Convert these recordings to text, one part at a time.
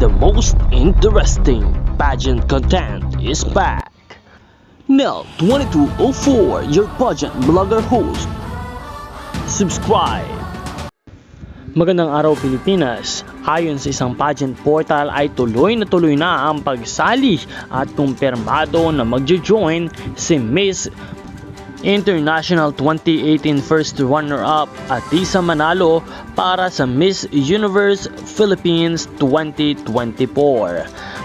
the most interesting pageant content is back. Nel 2204, your pageant blogger host. Subscribe. Magandang araw Pilipinas. Ayon sa isang pageant portal ay tuloy na ang pagsali at kumpirmado na magjo-join si Miss International 2018 first runner-up Atisa Manalo para sa Miss Universe Philippines 2024.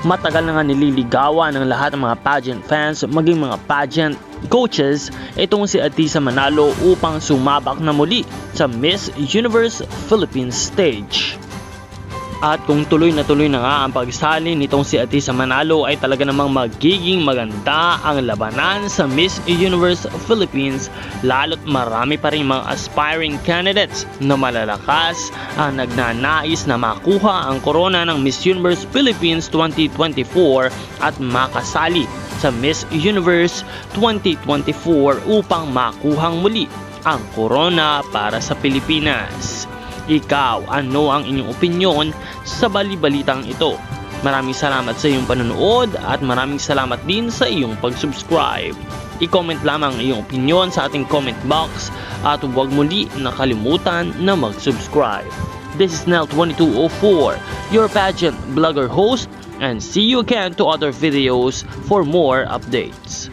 Matagal na nga nililigawan ng lahat ng mga pageant fans maging mga pageant coaches itong si Atisa Manalo upang sumabak na muli sa Miss Universe Philippines stage. At kung tuloy na nga ang pagsali nitong si Atisa Manalo ay talaga namang magiging maganda ang labanan sa Miss Universe Philippines, lalo't marami pa rin mga aspiring candidates na malalakas ang nagnanais na makuha ang korona ng Miss Universe Philippines 2024 at makasali sa Miss Universe 2024 upang makuhang muli ang korona para sa Pilipinas. Ikaw, ano ang inyong opinyon sa balibalitang ito? Maraming salamat sa iyong panonood at maraming salamat din sa iyong pag-subscribe. I-comment lamang ang iyong opinyon sa ating comment box at huwag muli nakalimutan na mag-subscribe. This is Nel 2204, your pageant blogger host, and see you again to other videos for more updates.